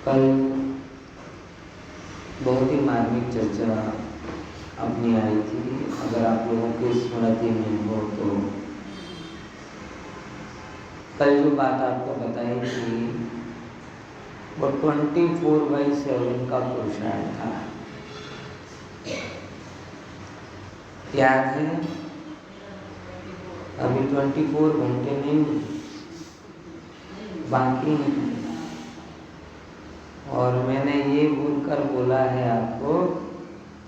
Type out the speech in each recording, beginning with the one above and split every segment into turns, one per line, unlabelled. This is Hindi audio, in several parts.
कल बहुत ही मार्मिक चर्चा अपनी आई थी। अगर आप लोगों की स्मृति में हो तो कल जो बात आपको बताई थी वो 24/7 का पुरुषार्थ था। याद है? अभी 24 घंटे नहीं बाकी हैं। और मैंने ये भूलकर बोला है आपको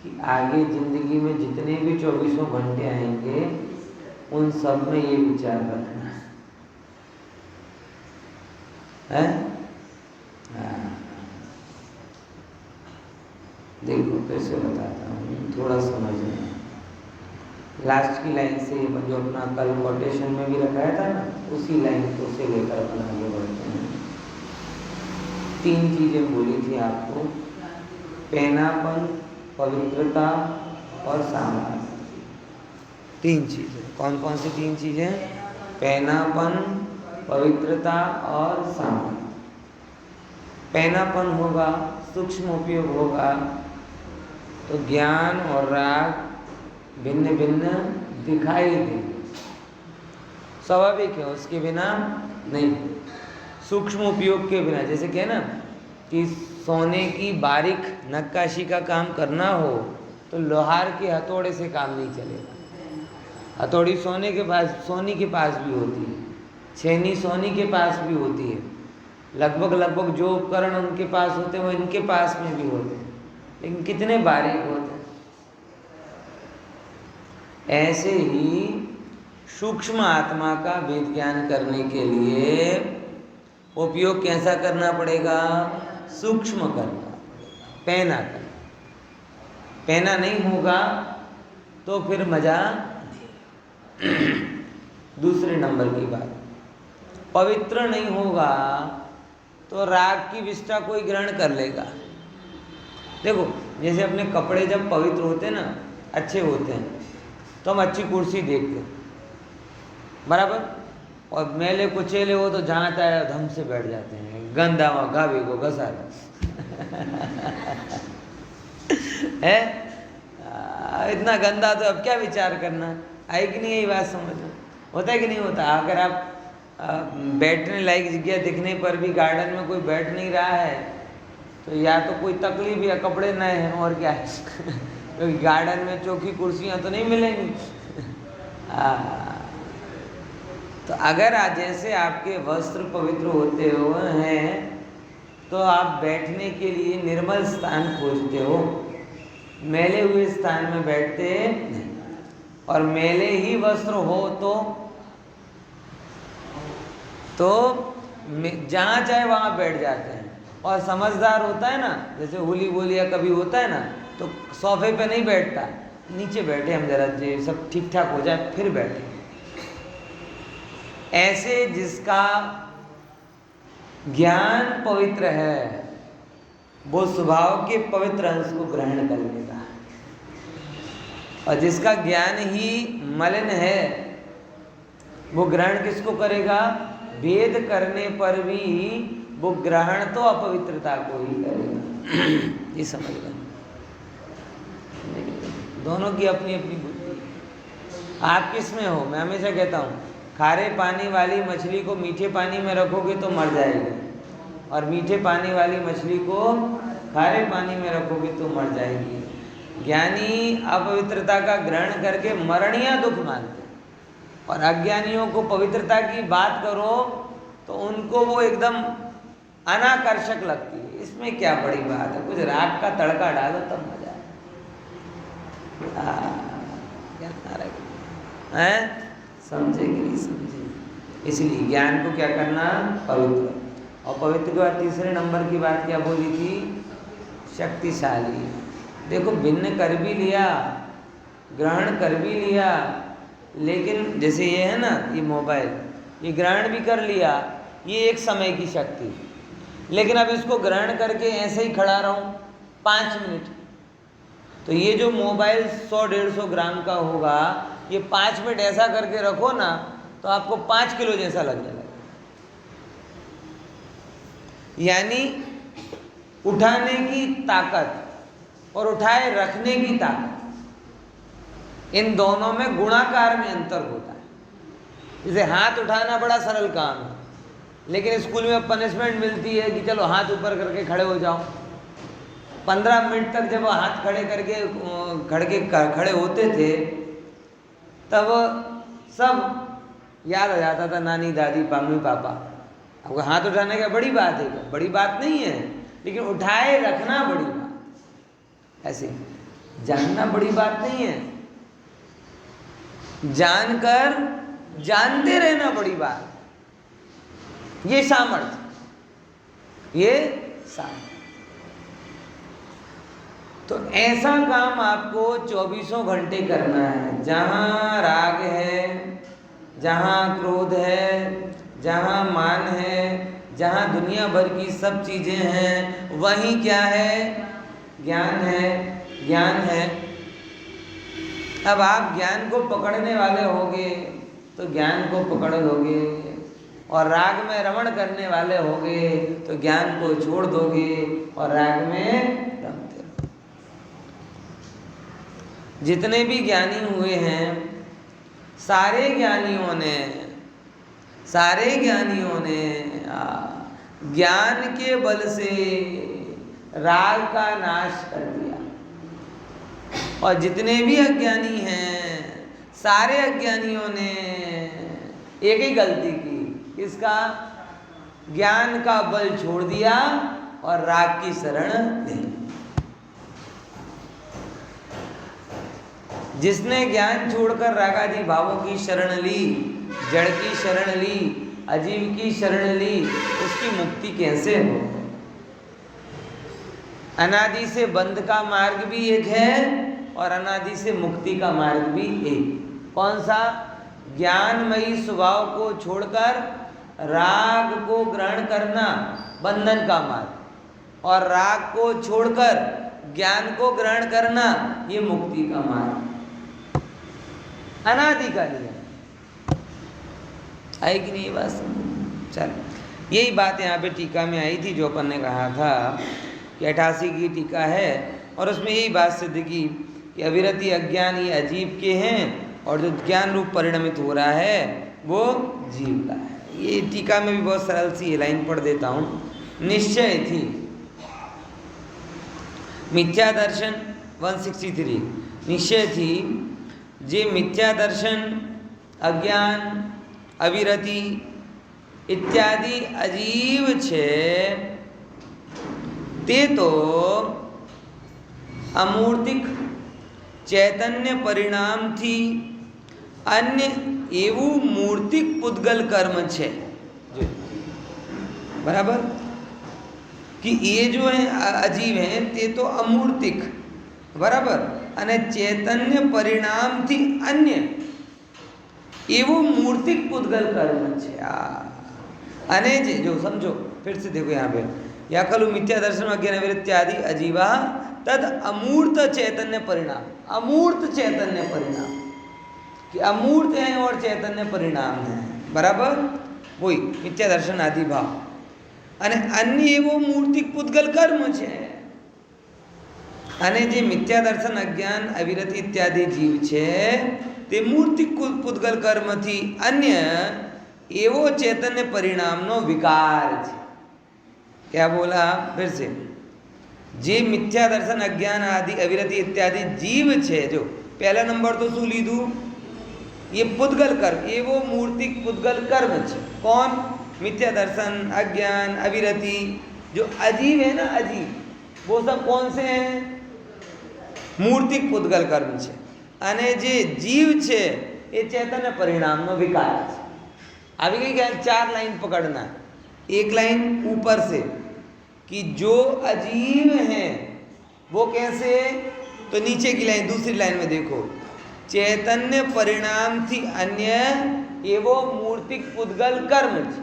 कि आगे जिंदगी में जितने भी 24 घंटे आएंगे उन सब में ये विचार रखना है। देखो कैसे बताता हूँ, थोड़ा समझना। लास्ट की लाइन से जो अपना कल कोटेशन में भी रखाया था ना, उसी लाइन को से लेकर अपन आगे बढ़ते हैं। 3 चीजें बोली थी आपको, पैनापन, पवित्रता और सामर्थ्य। 3 चीजें। कौन कौन सी 3 चीजें? पैनापन, पवित्रता और सामर्थ्य। पैनापन होगा, सूक्ष्म उपयोग होगा तो ज्ञान और राग भिन्न भिन्न दिखाई देंगे, स्वाभाविक है, उसके बिना नहीं। सूक्ष्म उपयोग के बिना, जैसे क्या ना कि सोने की बारीक नक्काशी का काम करना हो तो लोहार के हथौड़े से काम नहीं चलेगा। हथौड़ी सोने के पास भी होती है, छेनी सोनी के पास भी होती है, लगभग जो उपकरण उनके पास होते हैं वो इनके पास में भी होते हैं, लेकिन कितने बारीक होते हैं। ऐसे ही सूक्ष्म आत्मा का वेद ज्ञान करने के लिए उपयोग कैसा करना पड़ेगा? सूक्ष्म करना, पैना करना। पैना नहीं होगा तो फिर मजा नहीं। दूसरे नंबर की बात, पवित्र नहीं होगा तो राग की विष्ठा कोई ग्रहण कर लेगा। देखो जैसे अपने कपड़े जब पवित्र होते हैं ना, अच्छे होते हैं, तो हम अच्छी कुर्सी देखते हैं बराबर, और मेले कुचेले हो तो जहाँ चाहे धम से बैठ जाते हैं, गंदा हुआ गावे को घसा है। इतना गंदा तो अब क्या विचार करना है कि नहीं? यही बात समझो, होता है कि नहीं होता? अगर आप बैठने लायक जगह दिखने पर भी गार्डन में कोई बैठ नहीं रहा है तो या तो कोई तकलीफ या कपड़े नए हैं, और क्या है। क्योंकि गार्डन में चौकी कुर्सियां तो नहीं मिलेंगी। तो अगर जैसे आपके वस्त्र पवित्र होते हो हैं तो आप बैठने के लिए निर्मल स्थान खोजते हो, मैले हुए स्थान में बैठते नहीं। और मैले ही वस्त्र हो तो जहाँ चाहे वहाँ बैठ जाते हैं। और समझदार होता है ना, जैसे होली बोली या कभी होता है ना, तो सोफे पे नहीं बैठता, नीचे बैठे हम जरा जे सब ठीक ठाक हो जाए फिर बैठे। ऐसे जिसका ज्ञान पवित्र है वो स्वभाव के पवित्र अंश को ग्रहण कर लेगा, और जिसका ज्ञान ही मलिन है वो ग्रहण किसको करेगा? वेद करने पर भी वो ग्रहण तो अपवित्रता को ही करेगा। ये समझ लें, दोनों की अपनी अपनी बुद्धि। आप किस में हो? मैं हमेशा कहता हूँ, खारे पानी वाली मछली को मीठे पानी में रखोगे तो मर जाएगी, और मीठे पानी वाली मछली को खारे पानी में रखोगे तो मर जाएगी। ज्ञानी अपवित्रता का ग्रहण करके मरणीय दुख मानते, और अज्ञानियों को पवित्रता की बात करो तो उनको वो एकदम अनाकर्षक लगती है। इसमें क्या बड़ी बात है, कुछ राग का तड़का डालो तब मजा है। समझे कि नहीं समझे? इसलिए ज्ञान को क्या करना? पवित्र। और पवित्र के बाद तीसरे नंबर की बात क्या बोली थी? शक्तिशाली। देखो भिन्न कर भी लिया, ग्रहण कर भी लिया, लेकिन जैसे ये है ना, ये मोबाइल, ये ग्रहण भी कर लिया, ये एक समय की शक्ति, लेकिन अब इसको ग्रहण करके ऐसे ही खड़ा रहूं 5 मिनट, तो ये जो मोबाइल 100-150 ग्राम का होगा, ये 5 मिनट ऐसा करके रखो ना तो आपको 5 किलो जैसा लगने लगेगा। यानी उठाने की ताकत और उठाए रखने की ताकत, इन दोनों में गुणाकार में अंतर होता है। जैसे हाथ उठाना बड़ा सरल काम है, लेकिन स्कूल में पनिशमेंट मिलती है कि चलो हाथ ऊपर करके खड़े हो जाओ। 15 मिनट तक जब हाथ खड़े होते थे तब सब याद आ जाता था, नानी दादी मम्मी पापा। आपको हाथ उठाने का बड़ी बात है क्या? बड़ी बात नहीं है, लेकिन उठाए रखना बड़ी बात। ऐसे जानना बड़ी बात नहीं है, जानकर जानते रहना बड़ी बात। ये सामर्थ्य। तो ऐसा काम आपको 24 घंटे करना है। जहाँ राग है, जहाँ क्रोध है, जहाँ मान है, जहाँ दुनिया भर की सब चीजें हैं, वहीं क्या है? ज्ञान है, ज्ञान है। अब आप ज्ञान को पकड़ने वाले होगे तो ज्ञान को पकड़ लोगे, और राग में रमण करने वाले होगे तो ज्ञान को छोड़ दोगे और राग में रमते रहो। जितने भी ज्ञानी हुए हैं, सारे ज्ञानियों ने ज्ञान के बल से राग का नाश कर दिया। और जितने भी अज्ञानी हैं, सारे अज्ञानियों ने एक ही गलती की, इसका ज्ञान का बल छोड़ दिया और राग की शरण ले। जिसने ज्ञान छोड़कर रागादि भावों की शरण ली, जड़ की शरण ली, अजीव की शरण ली, उसकी मुक्ति कैसे हो? अनादि से बंध का मार्ग भी एक है और अनादि से मुक्ति का मार्ग भी एक। कौन सा? ज्ञानमयी स्वभाव को छोड़कर राग को ग्रहण करना बंधन का मार्ग, और राग को छोड़कर ज्ञान को ग्रहण करना ये मुक्ति का मार्ग। अनादि का नियम। आई कि नहीं बात? चल, यही बात यहाँ पे टीका में आई थी जो अपन ने कहा था कि 88 की टीका है, और उसमें यही बात सिद्ध की कि अविरति अज्ञान ये अजीब के हैं और जो ज्ञान रूप परिणमित हो रहा है वो जीव का है। ये टीका में भी बहुत सरल सी लाइन पढ़ देता हूँ। निश्चय थी मिथ्या दर्शन 163, निश्चय थी जे मिथ्या दर्शन, अज्ञान, अविरति इत्यादि अजीव छे ते तो अमूर्तिक चैतन्य परिणाम थी अन्य एवं मूर्तिक पुद्गल कर्म छे। बराबर कि ये जो है अजीव हैं ते तो अमूर्तिक, बराबर, अने चैतन्य परिणाम थी अन्य एवं मूर्तिक पुद्गल कर्म छे। अने जे जो समझो, फिर से देखो यहाँ पे, या खलु मिथ्या दर्शन अज्ञान अविरत्यादि अजीवा तद अमूर्त चैतन्य परिणाम। अमूर्त चैतन्य परिणाम कि अमूर्त है और चैतन्य परिणाम है, बराबर वही मिथ्या दर्शन आदि भाव। अने अन्य एवं मूर्तिक पुद्गल कर्म छे। अने जे मिथ्या दर्शन अज्ञान अविरति इत्यादि जीव छे ते मूर्तिक पुद्गल कर्म थी अन्य एवो चैतन्य परिणाम नो विकार छे। क्या बोला? फिर से, जे मिथ्या दर्शन अज्ञान आदि अविरति इत्यादि जीव छे, जो पहला नंबर तो शू लीधु? ये पुद्गल कर्म, ये वो मूर्तिक पुद्गल कर्म छे। कौन? मिथ्या दर्शन, अज्ञान, अविरति, जो अजीव है ना, अजीव, वो सब कौन से हैं? मूर्तिक पुद्गल कर्म छे। अने जे जीव छे ये चैतन्य परिणाम नो विकार छे। अभी कई क्या 4 लाइन पकड़ना। एक लाइन ऊपर से कि जो अजीव हैं वो कैसे, तो नीचे की लाइन, दूसरी लाइन में देखो, चैतन्य परिणाम थी अन्य एवं मूर्तिक पुद्गल कर्म थी।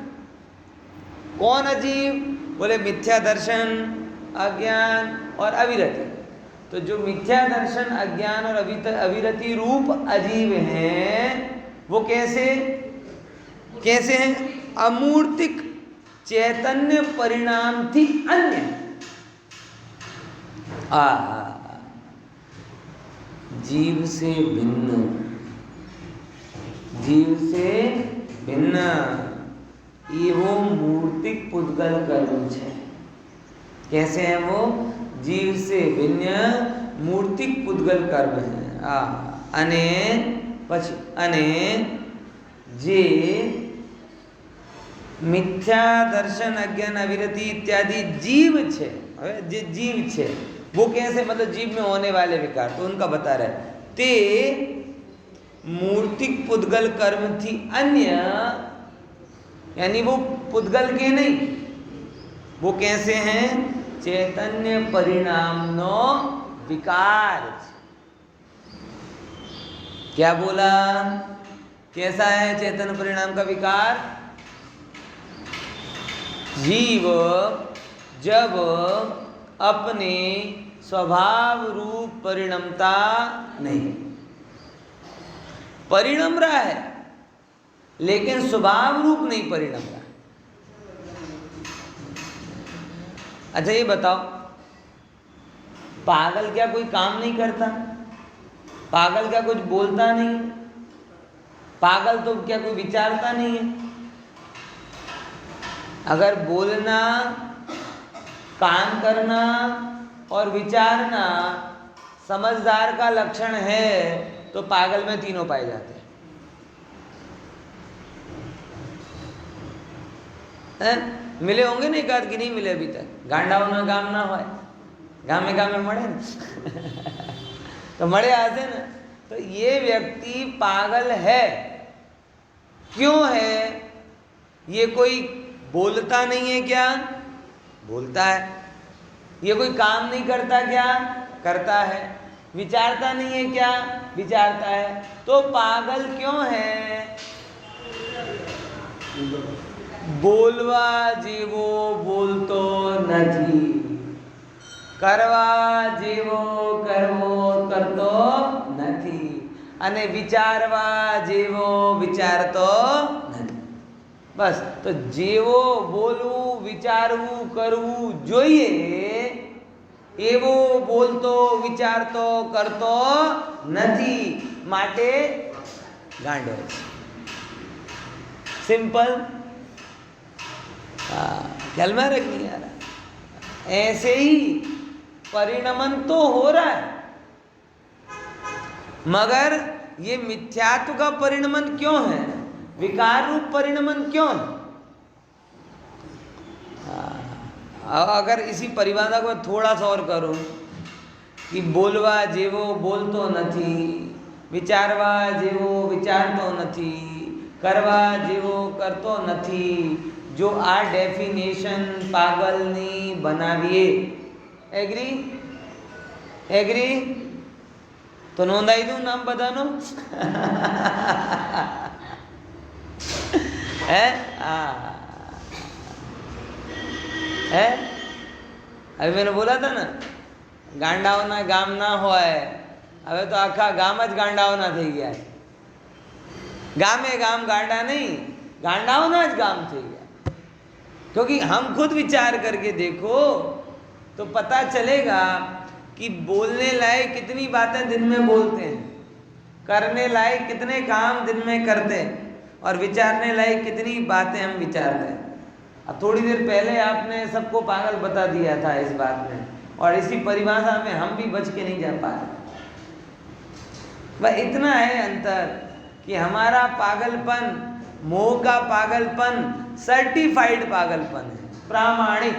कौन अजीव? बोले मिथ्या दर्शन, अज्ञान और अविरति। तो जो मिथ्या दर्शन, अज्ञान और अविरति रूप अजीव हैं वो कैसे कैसे हैं? अमूर्तिक चैतन्य परिणाम थी अन्य। जीव से भिन्न, जीव से भिन्न एवो मूर्तिक पुद्गल कर्म छे। कैसे है वो? जीव से भिन्न मूर्तिक पुद्गल कर्म है। अने પછી અને જે मिथ्या दर्शन अज्ञान अविरति इत्यादि जीव छे। जे जीव छे वो कैसे, मतलब जीव में होने वाले विकार, तो उनका बता रहे ते मूर्तिक पुद्गल कर्म थी अन्य, यानी वो पुद्गल के नहीं, वो कैसे हैं? चैतन्य परिणाम नो विकार। क्या बोला? कैसा है चैतन्य परिणाम का विकार? जीव जब अपने स्वभाव रूप परिणमता नहीं, परिणम रहा है लेकिन स्वभाव रूप नहीं परिणम रहा। अच्छा ये बताओ, पागल क्या कोई काम नहीं करता? पागल क्या कुछ बोलता नहीं? पागल तो क्या कोई विचारता नहीं है? अगर बोलना, काम करना और विचारना समझदार का लक्षण है तो पागल में तीनों पाए जाते हैं। मिले होंगे ना एकाध कि नहीं मिले अभी तक? गांडा होना गाम ना होय, गामे गामे मड़े न तो मड़े आते ना। तो ये व्यक्ति पागल है। क्यों है? ये कोई बोलता नहीं है क्या? बोलता है। ये कोई काम नहीं करता क्या? करता है। विचारता नहीं है क्या? विचारता है। तो पागल क्यों है? बोलवा जेवो बोलतो नहीं, करवा जेवो करवो करतो नहीं, अने विचारवा जेवो विचारतो नहीं। बस तो जेवो बोलवू विचारवू करवू जोईए एवो बोलतो विचारतो करतो नहीं, माटे गांडो। सिंपल। ख्याल में रखनी यार। ऐसे ही परिणमन तो हो रहा है, मगर ये मिथ्यात्व का परिणमन क्यों है? विकार रूप परिणमन क्यों है? अगर इसी परिभाषा को थोड़ा सा और करूं कि बोलवा जेवो बोलतो नहीं, विचारवा जेवो विचारतो नहीं, करवा जेवो करतो नहीं, जो आ डेफिनेशन पागलनी बनावीए। एग्री? एग्री? तो नोंधाई दूं नाम बधानो? है? है? अभी मैंने बोला था ना, गांडाओना गाम ना होय। હવે તો આખા ગામ જ ગાંડાઓના થઈ ગયા છે। ગામે ગામ ગાંડા नहीं, गांडाओना જ गाम થઈ ગયા। क्योंकि हम खुद विचार करके देखो तो पता चलेगा कि बोलने लायक कितनी बातें दिन में बोलते हैं, करने लायक कितने काम दिन में करते हैं, और विचारने लायक कितनी बातें हम विचारते हैं। अब थोड़ी देर पहले आपने सबको पागल बता दिया था इस बात में, और इसी परिभाषा में हम भी बच के नहीं जा पा रहे। बस इतना है अंतर कि हमारा पागलपन, मोह का पागलपन सर्टिफाइड पागलपन है, प्रामाणिक।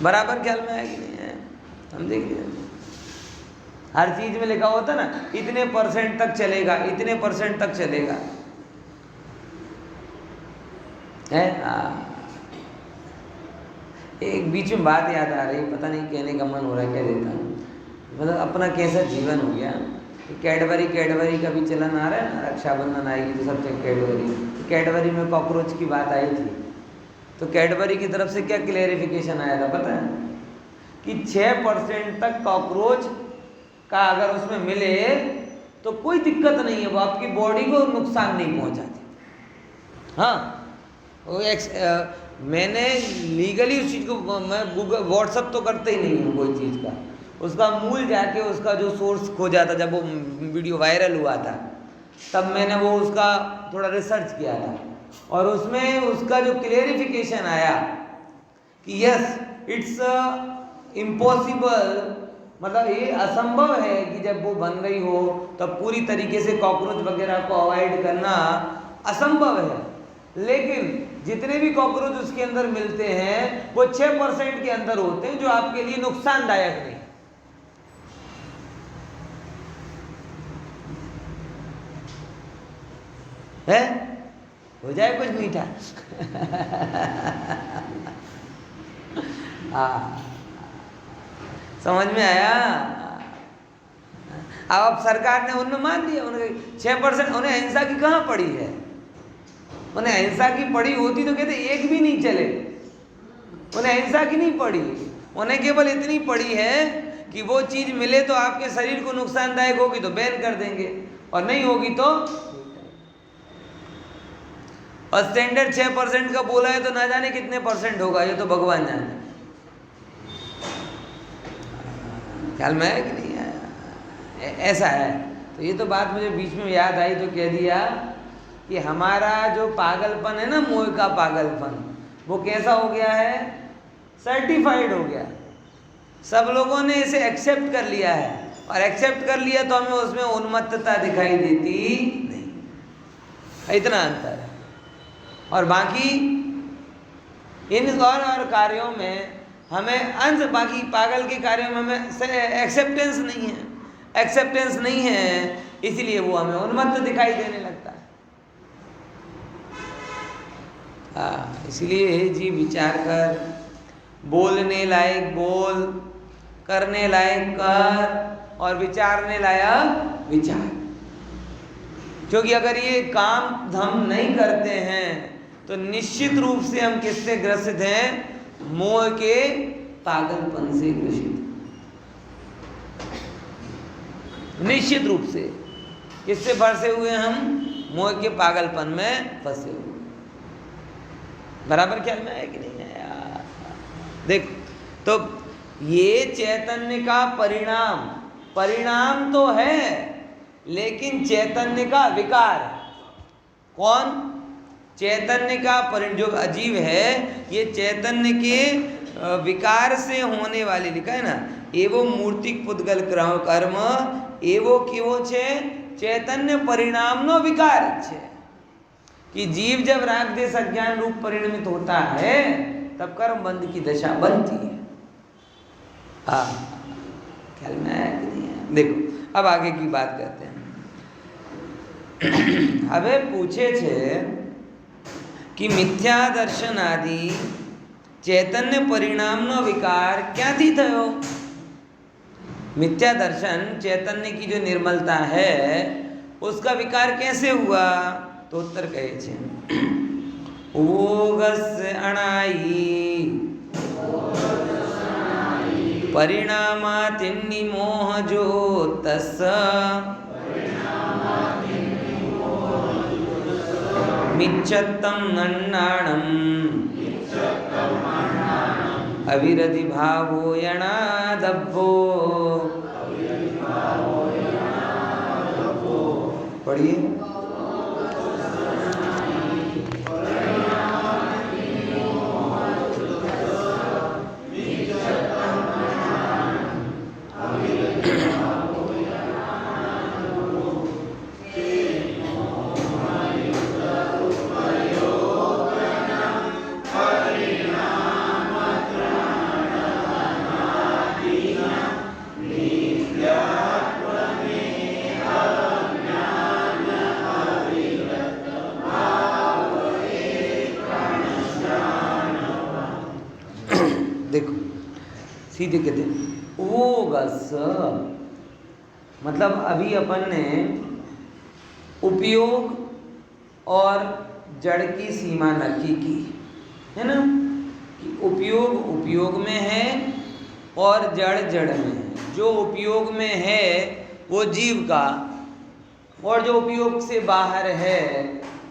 बराबर ख्याल में है कि नहीं है? हम देखिए हर चीज में लिखा होता ना, इतने परसेंट तक चलेगा, इतने परसेंट तक चलेगा, है? एक बीच में बात याद आ रही, पता नहीं कहने का मन हो रहा है, कह देता हूँ। मतलब अपना कैसा जीवन हो गया। कैडबरी का भी चलन आ रहा है ना, रक्षाबंधन आएगी तो सबसे कैडबरी में कॉकरोच की बात आई थी। तो कैडबरी की तरफ से क्या क्लेरिफिकेशन आया था पता है? कि 6% तक कॉकरोच का अगर उसमें मिले तो कोई दिक्कत नहीं है, वो आपकी बॉडी को नुकसान नहीं पहुंचाती। हाँ, मैंने लीगली उस चीज़ को, मैं गूगल व्हाट्सअप तो करते ही नहीं हूँ कोई चीज़ का, उसका मूल जाके उसका जो सोर्स खोजा था, जब वो वीडियो वायरल हुआ था तब मैंने वो उसका थोड़ा रिसर्च किया था, और उसमें उसका जो क्लियरिफिकेशन आया कि यस इट्स इम्पॉसिबल, मतलब ये असंभव है कि जब वो बन रही हो तब पूरी तरीके से कॉकरोच वगैरह को अवॉइड करना असंभव है, लेकिन जितने भी कॉकरोच उसके अंदर मिलते हैं वो 6% के अंदर होते हैं जो आपके लिए नुकसानदायक नहीं है। हो जाए कुछ मीठा समझ में आया? अब सरकार ने उन्हें मान लिया, उन्हें 6%, उन्हें अहिंसा की कहाँ पड़ी है? उन्हें अहिंसा की पड़ी होती तो कहते एक भी नहीं चले। उन्हें अहिंसा की नहीं पड़ी, उन्हें केवल इतनी पड़ी है कि वो चीज़ मिले तो आपके शरीर को नुकसानदायक होगी तो बैन कर देंगे, और नहीं होगी तो, और स्टैंडर्ड 6% का बोला है तो ना जाने कितने % होगा, ये तो भगवान जाने। ख्याल में है कि नहीं है? ऐसा है। तो ये तो बात मुझे बीच में याद आई तो कह दिया कि हमारा जो पागलपन है ना, मोह का पागलपन, वो कैसा हो गया है? सर्टिफाइड हो गया। सब लोगों ने इसे एक्सेप्ट कर लिया है, और एक्सेप्ट कर लिया तो हमें उसमें उन्मत्तता दिखाई देती नहीं। इतना अंतर है। और बाकी इन और कार्यों में हमें अंश, बाकी पागल के कार्यों में हमें एक्सेप्टेंस नहीं है, एक्सेप्टेंस नहीं है, इसलिए वो हमें उन्मत्त दिखाई देने लगता है। इसलिए जी विचार कर, बोलने लायक बोल, करने लायक कर, और विचारने लायक विचार। क्योंकि अगर ये काम हम नहीं करते हैं तो निश्चित रूप से हम किससे ग्रसित हैं? मोह के पागलपन से ग्रसित, निश्चित रूप से। किससे फंसे हुए हम? मोह के पागलपन में फंसे हुए। बराबर ख्याल में आया कि नहीं आया? देख, तो ये चैतन्य का परिणाम तो है, लेकिन चैतन्य का विकार। कौन? चैतन्य का जो अजीव है, ये चैतन्य के विकार से होने वाले, लिखा है ना, एवं मूर्तिक पुद्गल कर्म एवो केवो छे चैतन्य परिणाम नो विकार छे। कि जीव जब राग देश अज्ञान रूप परिणमित होता है तब कर्म बंध की दशा बनती है। ख्याल में आया कि नहीं है? देखो अब आगे की बात करते हैं। हवे पूछे छे कि मिथ्या दर्शन आदि चैतन्य परिणाम नो विकार क्यांथी थयो? मिथ्या दर्शन, चैतन्य की जो निर्मलता है, उसका विकार कैसे हुआ? तो उत्तर कहे छे ओगस अणाई परिणामातिन्नि मोह जो तस मिच्छत्तम नन्नाणम अविरधि भावो यणादब्बो। पढ़िए। सीधे कहते हैं ओगस, मतलब अभी अपन ने उपयोग और जड़ की सीमा नक्की की है ना, कि उपयोग उपयोग में है और जड़ जड़ में है। जो उपयोग में है वो जीव का, और जो उपयोग से बाहर है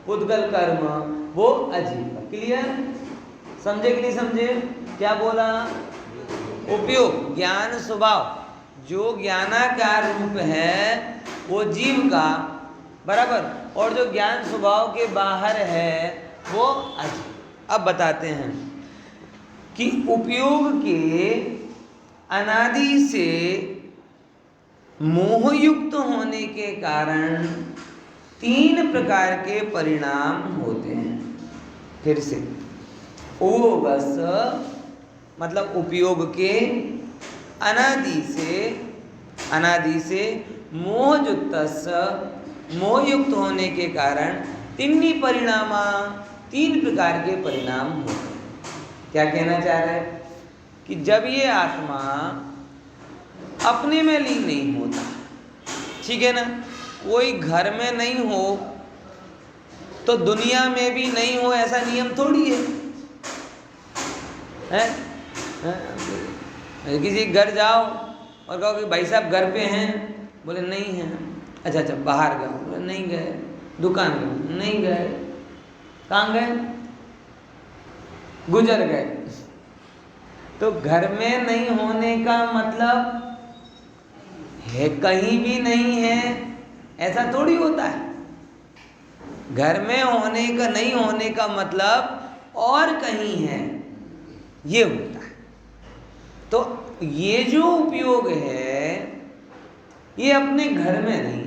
उद्गल कर्म वो अजीव। क्लियर? समझे कि नहीं समझे? क्या बोला? उपयोग ज्ञान स्वभाव, जो ज्ञानाकार रूप है वो जीव का बराबर, और जो ज्ञान स्वभाव के बाहर है वो अजीव। अब बताते हैं कि उपयोग के अनादि से मोहयुक्त होने के कारण 3 प्रकार के परिणाम होते हैं। फिर से ओ बस मतलब उपयोग के अनादि से मोहयुक्त होने के कारण 3 प्रकार के परिणाम होते हैं। क्या कहना चाह रहे हैं? कि जब ये आत्मा अपने में लीन नहीं होता, ठीक है ना, कोई घर में नहीं हो तो दुनिया में भी नहीं हो, ऐसा नियम थोड़ी है, हैं? किसी घर जाओ और कहो कि भाई साहब घर पे हैं, बोले नहीं हैं। अच्छा बाहर गए, बोले नहीं गए। दुकान गए, नहीं गए। कहाँ गए? गुजर गए। तो घर में नहीं होने का मतलब है कहीं भी नहीं है, ऐसा थोड़ी होता है। घर में होने का नहीं होने का मतलब और कहीं है, ये होता है। तो ये जो उपयोग है ये अपने घर में नहीं है।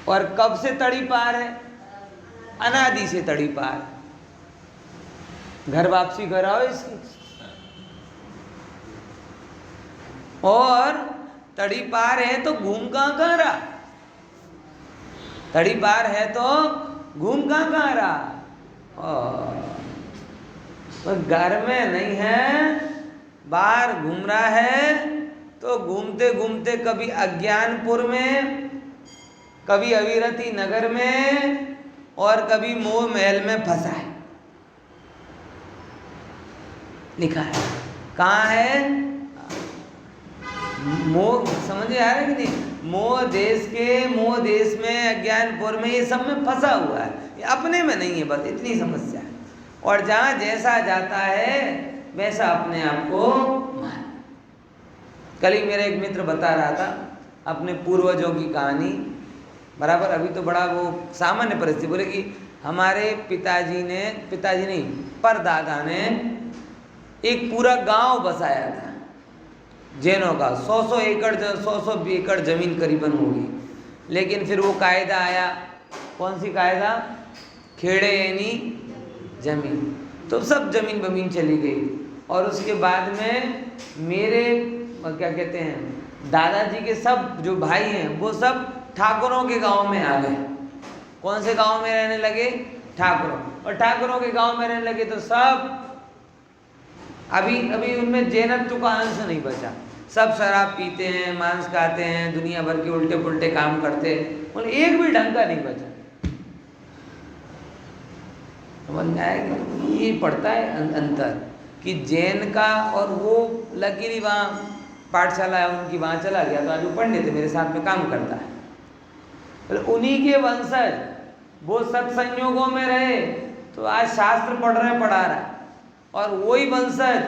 और कब से तड़ी पार है? अनादि से तड़ी पार। घर वापसी कराओ इसकी। और तड़ी पार है तो घूम कहाँ रहा? तड़ी पार है तो घूम कहाँ रहा? और घर में नहीं है, बाहर घूम रहा है। तो घूमते घूमते कभी अज्ञानपुर में, कभी अविरति नगर में, और कभी मोह महल में फंसा है। लिखा है कहाँ है? मोह, समझ आ रहा है कि नहीं? मोह देश में अज्ञानपुर में, ये सब में फंसा हुआ है, ये अपने में नहीं है, बस इतनी समस्या है। और जहाँ जैसा जाता है वैसा अपने आप को मान। कल ही मेरा एक मित्र बता रहा था अपने पूर्वजों की कहानी, बराबर। अभी तो बड़ा वो सामान्य परिस्थिति, बोले कि हमारे पिताजी नहीं, परदादा ने एक पूरा गांव बसाया था जैनों का। 100 एकड़ जमीन करीबन होगी। लेकिन फिर वो कायदा आया, कौन सी कायदा? खेड़े यानी जमीन। तो सब जमीन बमीन चली गई। और उसके बाद में मेरे क्या कहते हैं, दादाजी के सब जो भाई हैं वो सब ठाकुरों के गांव में आ गए। कौन से गांव में रहने लगे? ठाकुरों। और ठाकुरों के गांव में रहने लगे तो सब अभी उनमें जैनत्व का अंश नहीं बचा। सब शराब पीते हैं, मांस खाते हैं, दुनिया भर के उल्टे पुल्टे काम करते हैं, और एक भी ढंग का नहीं बचा। समझ में आएगा? ये पड़ता है अंतर कि जैन का, और वो लगी नहीं, वहाँ पाठशाला है उनकी, वहाँ चला गया तो आज वो पंडित है, मेरे साथ में काम करता है। तो उन्हीं के वंशज वो सत्संयोगों में रहे तो आज शास्त्र पढ़ा रहा है, और वही वंशज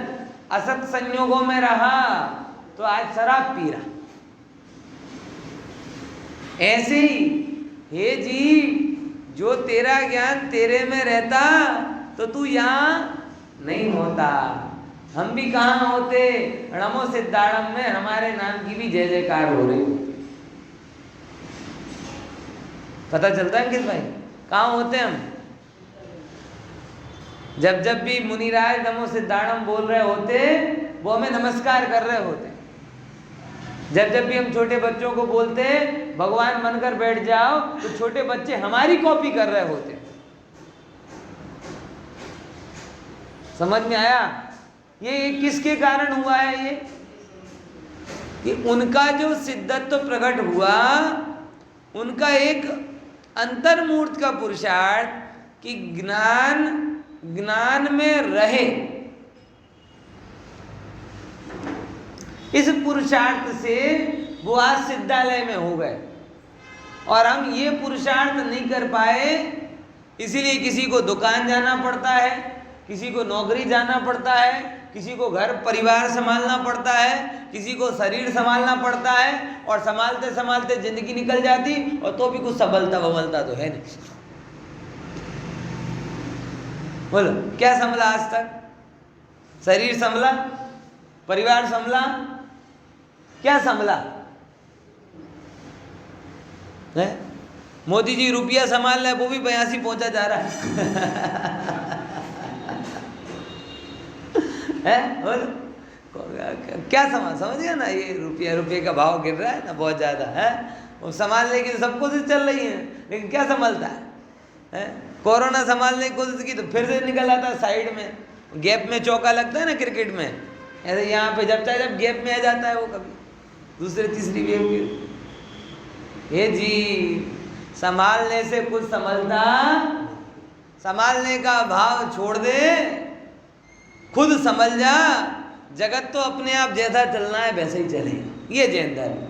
असत संयोगों में रहा तो आज शराब पी रहा। ऐसे ही हे जीव, जो तेरा ज्ञान तेरे में रहता तो तू यहाँ नहीं होता। हम भी कहाँ होते? नमो सिद्धारंभ में हमारे नाम की भी जय जयकार हो रही। पता चलता है किस भाई कहाँ होते हम? जब भी मुनिराज नमो सिद्धारंभ बोल रहे होते, वो हमें नमस्कार कर रहे होते। जब भी हम छोटे बच्चों को बोलते भगवान बनकर बैठ जाओ, तो छोटे बच्चे हमारी कॉपी कर रहे होते। समझ में आया? ये किसके कारण हुआ है? ये कि उनका जो सिद्धत्व प्रकट हुआ, उनका एक अंतर्मूर्त का पुरुषार्थ कि ज्ञान में रहे, इस पुरुषार्थ से वो आज सिद्धालय में हो गए। और हम ये पुरुषार्थ नहीं कर पाए, इसीलिए किसी को दुकान जाना पड़ता है, किसी को नौकरी जाना पड़ता है, किसी को घर परिवार संभालना पड़ता है, किसी को शरीर संभालना पड़ता है, और संभालते संभालते जिंदगी निकल जाती, और तो भी कुछ संभलता बबलता तो है नहीं। बोलो क्या संभला आज तक? शरीर संभला, परिवार संभला, क्या संभला है? मोदी जी रुपया संभाल रहे, वो भी 82 पहुंचा जा रहा है बोलो क्या समझ गया ना? ये रुपये का भाव गिर रहा है ना बहुत ज्यादा है, वो संभालने की सब कोशिश चल रही है, लेकिन क्या संभलता है? कोरोना संभालने की कोशिश की तो फिर से निकल आता है साइड में, गैप में चौका लगता है ना क्रिकेट में, ऐसे यहाँ पे जब चाहे जब गैप में आ जाता है वो, कभी दूसरे तीसरी गेम के। ये जी संभालने से कुछ संभलता, संभालने का भाव छोड़ दे, खुद समझ जा, जगत तो अपने आप जैसा चलना है वैसे ही चले। ये जैन धर्म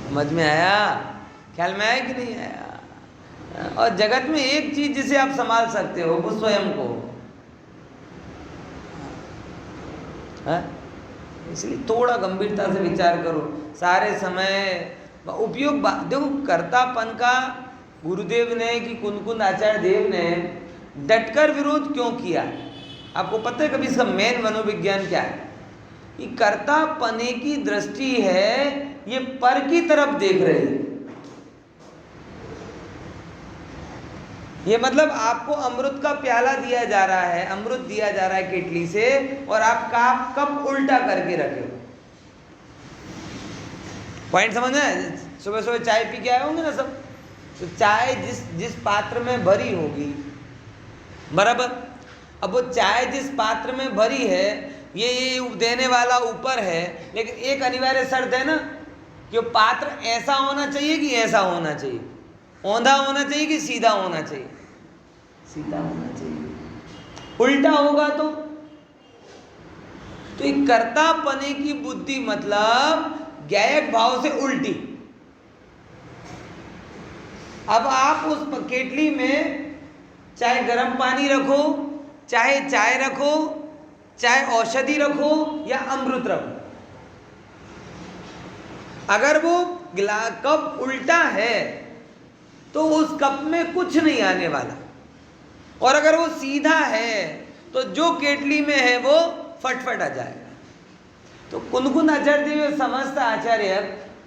समझ में आया? ख्याल में आया कि नहीं आया? और जगत में एक चीज जिसे आप संभाल सकते हो वो स्वयं को है, इसलिए थोड़ा गंभीरता से विचार करो। सारे समय उपयोग देखो, कर्तापन का गुरुदेव ने कि कुंद आचार्य देव ने डटकर विरोध क्यों किया? आपको पता है कभी इसका मेन मनोविज्ञान क्या है? कि कर्तापने की दृष्टि है, ये पर की तरफ देख रहे हैं। ये मतलब आपको अमृत का प्याला दिया जा रहा है, अमृत दिया जा रहा है केटली से, और आप कप उल्टा करके रखे हो। पॉइंट समझ में? सुबह सुबह चाय पी के आए होंगे ना सब, तो चाय जिस पात्र में भरी होगी, बराबर, अब वो चाय जिस पात्र में भरी है, ये देने वाला ऊपर है, लेकिन एक अनिवार्य शर्त है ना कि वो पात्र ऐसा होना चाहिए कि ऐसा होना चाहिए, औंधा होना चाहिए कि सीधा होना चाहिए? सीधा होना चाहिए। उल्टा होगा तो ये कर्तापने की बुद्धि मतलब ज्ञायक भाव से उल्टी। अब आप उस केटली में चाहे गर्म पानी रखो, चाहे चाय रखो, चाहे औषधि रखो या अमृत रखो, अगर वो कप उल्टा है तो उस कप में कुछ नहीं आने वाला, और अगर वो सीधा है तो जो केटली में है वो फटफट आ जाएगा। तो कुंद आचार्य देव समस्त आचार्य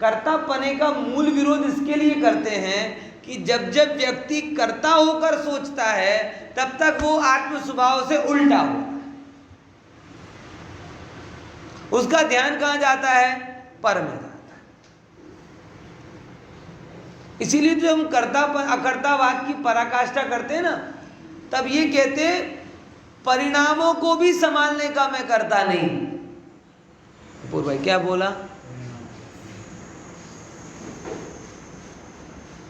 कर्तापने का मूल विरोध इसके लिए करते हैं कि जब जब व्यक्ति कर्ता होकर सोचता है तब तक वो आत्म स्वभाव से उल्टा हो, उसका ध्यान कहां जाता है? पर में जाता है। इसीलिए जो हम अकर्तावाद की पराकाष्ठा करते हैं ना, तब ये कहते परिणामों को भी संभालने का मैं करता नहीं। पूर्व भाई क्या बोला?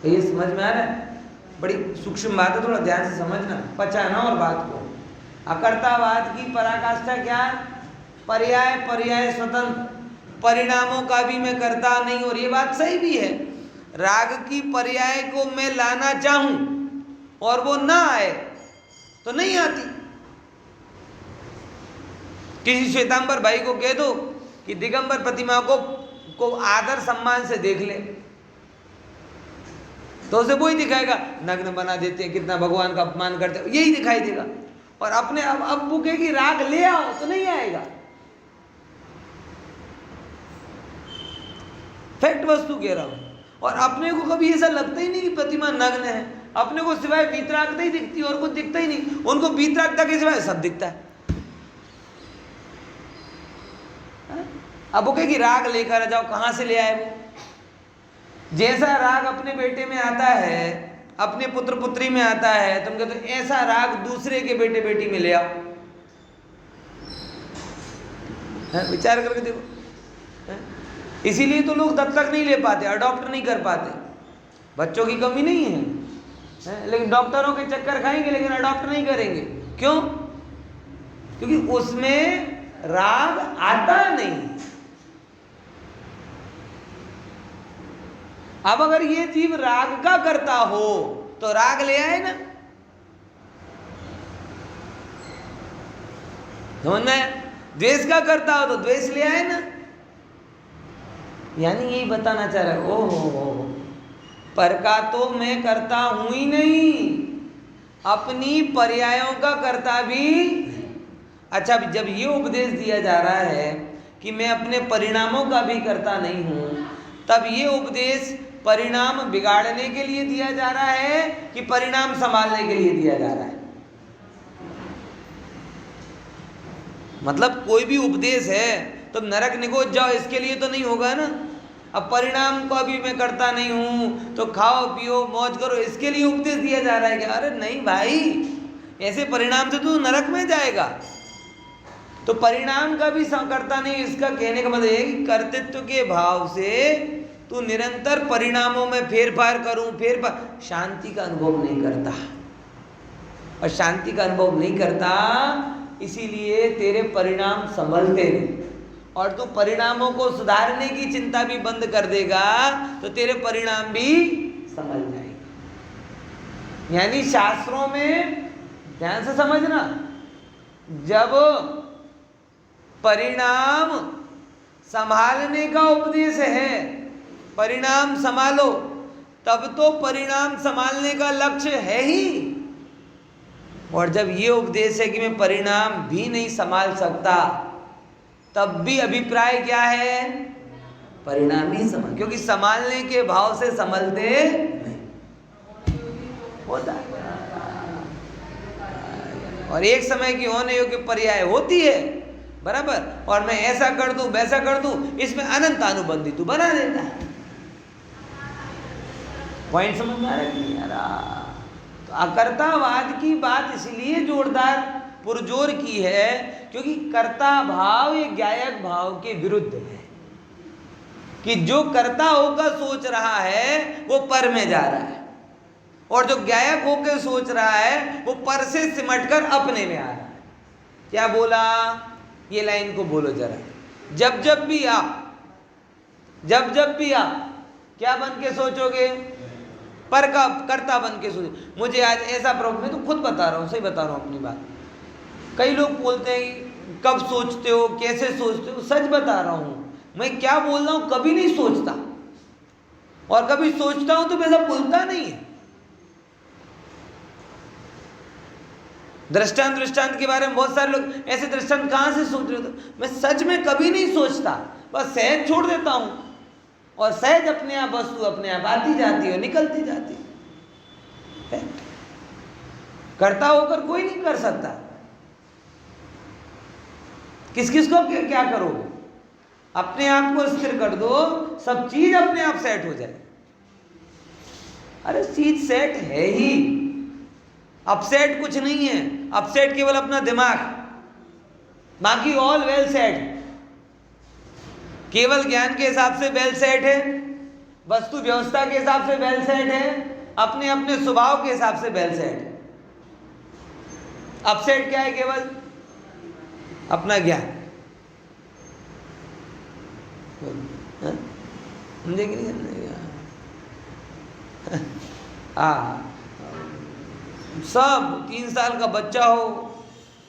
ये समझ में आ रहा है? बड़ी सूक्ष्म बात है, थोड़ा ध्यान से समझना, पचाना और बात को। अकर्तावाद की पराकाष्ठा क्या? पर्याय पर्याय स्वतंत्र, परिणामों का भी मैं करता नहीं। और ये बात सही भी है, राग की पर्याय को मैं लाना चाहूं और वो ना आए तो नहीं आती। किसी श्वेतांबर भाई को कह दो कि दिगंबर प्रतिमा को आदर सम्मान से देख ले, तो उसे वो ही दिखाएगा, नग्न बना देते हैं, कितना भगवान का अपमान करते हैं, यही दिखाई देगा। और अपने अब वो कहेगी राग ले आओ तो नहीं आएगा। फैक्ट वस्तु कह रहा हूं। और अपने को कभी ऐसा लगता ही नहीं कि प्रतिमा नग्न है, अपने को सिवाय वीतरागता ही दिखती है और कुछ दिखता ही नहीं। उनको वीतरागता के सिवाय सब दिखता है। अब वो कहेगी राग लेकर आ जाओ, कहां से ले आए वो? जैसा राग अपने बेटे में आता है, अपने पुत्र पुत्री में आता है, तुम कहते हो ऐसा राग दूसरे के बेटे बेटी में ले आओ। विचार करके देखो। इसीलिए तो लोग दत्तक नहीं ले पाते, अडॉप्ट नहीं कर पाते। बच्चों की कमी नहीं है, लेकिन डॉक्टरों के चक्कर खाएंगे लेकिन अडॉप्ट नहीं करेंगे। क्यों? क्योंकि उसमें राग आता नहीं। अब अगर ये जीव राग का करता हो तो राग ले आए ना, समझ में आया? द्वेष का करता हो तो द्वेष ले आए ना। यानी यही बताना चाह रहा है, ओहो पर का तो मैं करता हूं ही नहीं, अपनी पर्यायों का करता भी। अच्छा, जब ये उपदेश दिया जा रहा है कि मैं अपने परिणामों का भी करता नहीं हूं, तब ये उपदेश परिणाम बिगाड़ने के लिए दिया जा रहा है कि परिणाम संभालने के लिए दिया जा रहा है? मतलब कोई भी उपदेश है तो नरक निकोच जाओ इसके लिए तो नहीं होगा ना। अब परिणाम को अभी मैं करता नहीं हूं तो खाओ पियो मौज करो, इसके लिए उपदेश दिया जा रहा है कि अरे नहीं भाई, ऐसे परिणाम से तू नरक में जाएगा। तो परिणाम का भी करता नहीं, इसका कहने का मतलब है कि कर्तृत्व के भाव से तू निरंतर परिणामों में फेरफार करूं, फेरफार, शांति का अनुभव नहीं करता। और शांति का अनुभव नहीं करता, इसीलिए तेरे परिणाम संभलते नहीं। और तू परिणामों को सुधारने की चिंता भी बंद कर देगा तो तेरे परिणाम भी संभल जाएंगे। यानी शास्त्रों में ध्यान से समझना, जब परिणाम संभालने का उपदेश है, परिणाम संभालो, तब तो परिणाम संभालने का लक्ष्य है ही। और जब ये उपदेश है कि मैं परिणाम भी नहीं संभाल सकता, तब भी अभिप्राय क्या है? परिणाम ही संभाल, क्योंकि संभालने के भाव से संभलते नहीं होता। और एक समय की होने योग्य पर्याय होती है, बराबर, और मैं ऐसा कर दूं वैसा कर दूं, इसमें अनंत अनुबंधी तू बना देता है। पॉइंट समझ में आ रहा है कि नहीं आ रहा? तो अकर्तावाद की बात इसलिए जोरदार पुरजोर की है क्योंकि कर्ता भाव ये ज्ञायक भाव के विरुद्ध है, कि जो कर्ता होकर सोच रहा है वो पर में जा रहा है, और जो ज्ञायक होकर सोच रहा है वो पर से सिमटकर अपने में आ रहा है। क्या बोला? ये लाइन को बोलो जरा। जब जब भी आप क्या बन के सोचोगे? पर का कर्ता बन के सोचो। मुझे आज ऐसा प्रॉब्लम, मैं तो खुद बता रहा हूँ, सही बता रहा हूँ अपनी बात। कई लोग बोलते हैं कब सोचते हो, कैसे सोचते हो? सच बता रहा हूं, मैं क्या बोल रहा हूं कभी नहीं सोचता, और कभी सोचता हूं तो वैसा बोलता नहीं है। दृष्टांत के बारे में बहुत सारे लोग ऐसे दृष्टांत कहां से सोच रहे हो? मैं सच में कभी नहीं सोचता, बस सहज छोड़ देता हूं, और सहज अपने आप वस्तु अपने आप आती जाती है, निकलती जाती है। कर्ता होकर कोई नहीं कर सकता। किस किस को क्या करोगे? अपने आप को स्थिर कर दो, सब चीज अपने आप सेट हो जाए। अरे चीज सेट है ही, अपसेट कुछ नहीं है। अपसेट केवल अपना दिमाग, बाकी ऑल वेल सेट। केवल ज्ञान के हिसाब से वेल सेट है, वस्तु व्यवस्था के हिसाब से वेल सेट है, अपने अपने स्वभाव के हिसाब से वेल सेट है। अपसेट क्या है? केवल अपना ज्ञान। समझे कि नहीं समझे? सब 3 साल का बच्चा हो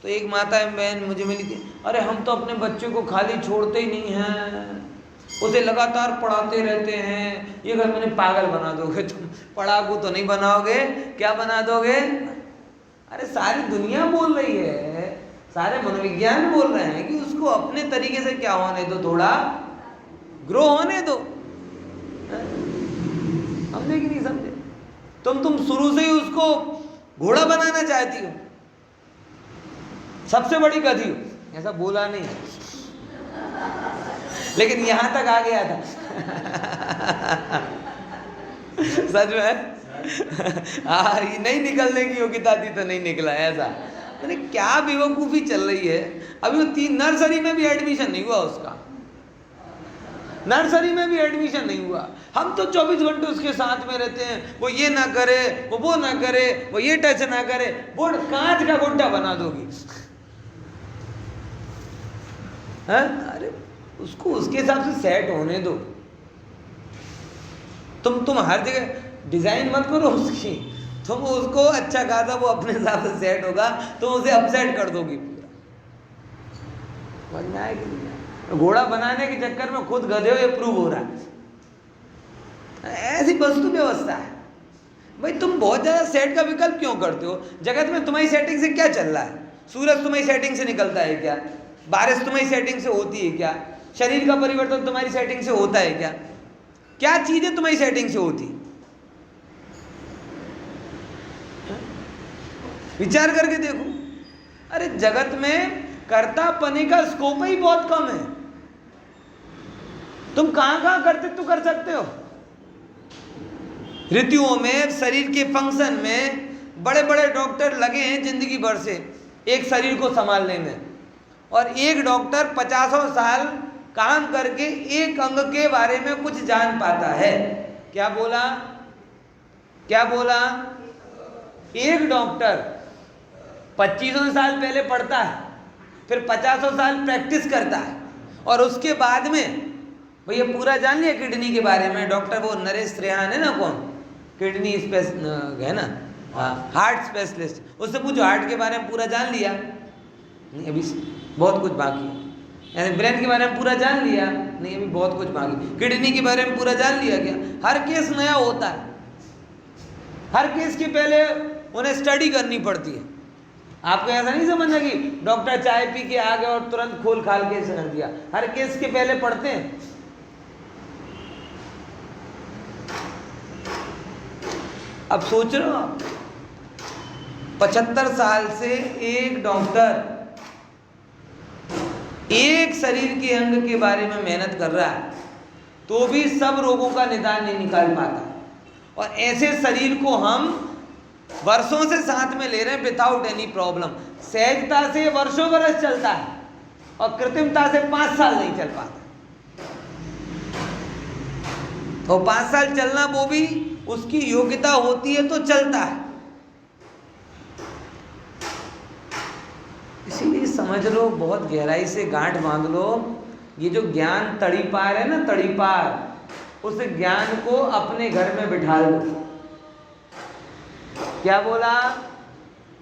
तो एक माता बहन मुझे मिली थी, अरे हम तो अपने बच्चे को खाली छोड़ते ही नहीं हैं, उसे लगातार पढ़ाते रहते हैं। ये घर मैंने पागल बना दोगे तुम, पढ़ाकू तो नहीं बनाओगे, क्या बना दोगे? अरे सारी दुनिया बोल रही है, सारे मनोविज्ञान बोल रहे हैं कि उसको अपने तरीके से क्या होने दो, थोड़ा ग्रो होने दो। समझे कि नहीं समझे? तुम शुरू से ही उसको घोड़ा बनाना चाहती हो, सबसे बड़ी गधी हो। ऐसा बोला नहीं, लेकिन यहां तक आ गया था। सच में ये नहीं निकलने की योग्यता थी तो नहीं निकला। ऐसा मैंने क्या बेवकूफ़ी चल रही है। अभी वो 3 नर्सरी में भी एडमिशन नहीं हुआ उसका, नर्सरी में भी एडमिशन नहीं हुआ। हम तो 24 घंटे उसके साथ में रहते हैं, वो ये ना करे, वो ना करे, वो ये टच ना करे, वो कांच का गुड्डा बना दोगी। अरे उसको उसके हिसाब से सेट होने दो, तुम हर जगह डिजाइन मत करो उसकी, तुम उसको अच्छा खासा वो अपने हिसाब से सेट होगा, तुम उसे अपसेट कर दोगी पूरा। समझ में आएगी नहीं? घोड़ा बनाने के चक्कर में खुद गधे हो, ये प्रूव हो रहा है। ऐसी वस्तु व्यवस्था है भाई। तुम बहुत ज्यादा सेट का विकल्प क्यों करते हो? जगत में तुम्हारी सेटिंग से क्या चल रहा है? सूरज तुम्हारी सेटिंग से निकलता है क्या? बारिश तुम्हारी सेटिंग से होती है क्या? शरीर का परिवर्तन तुम्हारी सेटिंग से होता है क्या? क्या चीजें तुम्हारी सेटिंग से होती? विचार करके देखो। अरे जगत में कर्तापने का स्कोप ही बहुत कम है। तुम कहां कहां कर्तृत्व कर सकते हो? ऋतुओं में, शरीर के फंक्शन में बड़े बड़े डॉक्टर लगे हैं जिंदगी भर से एक शरीर को संभालने में, और एक डॉक्टर 50 साल काम करके एक अंग के बारे में कुछ जान पाता है। क्या बोला? क्या बोला? एक डॉक्टर 25 साल पहले पढ़ता है, फिर 50 साल प्रैक्टिस करता है, और उसके बाद में भैया पूरा जान लिया किडनी के बारे में। डॉक्टर वो नरेश त्रेहान है ना, कौन किडनी है ना, हार्ट स्पेशलिस्ट, उससे पूछो हार्ट के बारे में पूरा जान लिया? नहीं, अभी बहुत कुछ बाकी है। यानी ब्रेन के बारे में पूरा जान लिया? नहीं, अभी बहुत कुछ बाकी। किडनी के बारे में पूरा जान लिया क्या? हर केस नया होता है, हर केस के पहले उन्हें स्टडी करनी पड़ती है। आपको ऐसा नहीं समझना कि डॉक्टर चाय पी के आ गए और तुरंत खोल खाल के समझ दिया। हर केस के पहले पढ़ते हैं। अब सोच रहे हो 75 साल से एक डॉक्टर एक शरीर के अंग के बारे में मेहनत कर रहा है, तो भी सब रोगों का निदान नहीं निकाल पाता। और ऐसे शरीर को हम वर्षों से साथ में ले रहे हैं विदाउट एनी प्रॉब्लम। सहजता से वर्षों बरस चलता है, और कृत्रिमता से 5 साल नहीं चल पाता। तो 5 साल चलना, वो भी उसकी योग्यता होती है तो चलता है। इसीलिए समझ लो, बहुत गहराई से गांठ बांध लो, ये जो ज्ञान तड़ीपार है ना, तड़ीपार, उस ज्ञान को अपने घर में बिठा लो। क्या बोला?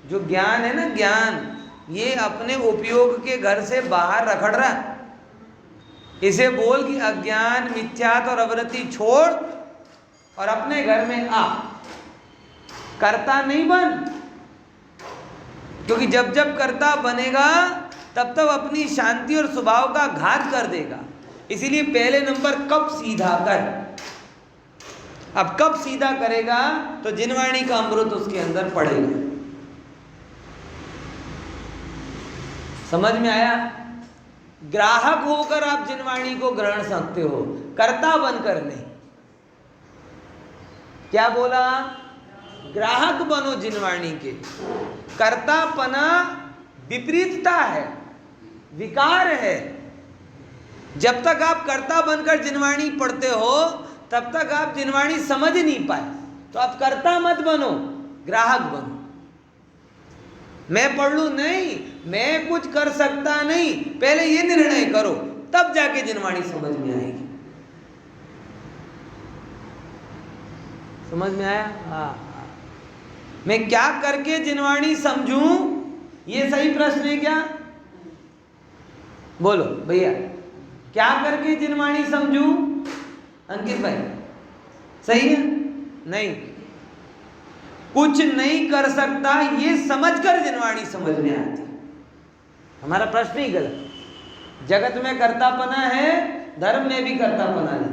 जो ज्ञान है ना, ज्ञान, ये अपने उपयोग के घर से बाहर रखड़ रहा है। इसे बोल कि अज्ञान, मिथ्यात और अवृत्ति छोड़ और अपने घर में आ, कर्ता नहीं बन। क्योंकि जब जब कर्ता बनेगा तब तब अपनी शांति और स्वभाव का घात कर देगा। इसीलिए पहले नंबर कब सीधा कर। अब कब सीधा करेगा तो जिनवाणी का अमृत उसके अंदर पड़ेगा। समझ में आया? ग्राहक होकर आप जिनवाणी को ग्रहण सकते हो, कर्ता बनकर नहीं। क्या बोला? ग्राहक बनो जिनवाणी के। कर्तापना विपरीतता है, विकार है। जब तक आप कर्ता बनकर जिनवाणी पढ़ते हो तब तक आप जिनवाणी समझ नहीं पाए। तो आप कर्ता मत बनो, ग्राहक बनो। मैं पढ़ लूं नहीं, मैं कुछ कर सकता नहीं, पहले ये निर्णय करो, तब जाके जिनवाणी समझ में आएगी। समझ में आया? हाँ। मैं क्या करके जिनवाणी समझूं, ये सही प्रश्न है क्या? बोलो भैया, क्या करके जिनवाणी समझूं? अंकित भाई, सही है? नहीं, कुछ नहीं कर सकता ये समझकर जिनवाणी समझ में आती। हमारा प्रश्न ही गलत। जगत में कर्तापना है, धर्म में भी कर्तापना है।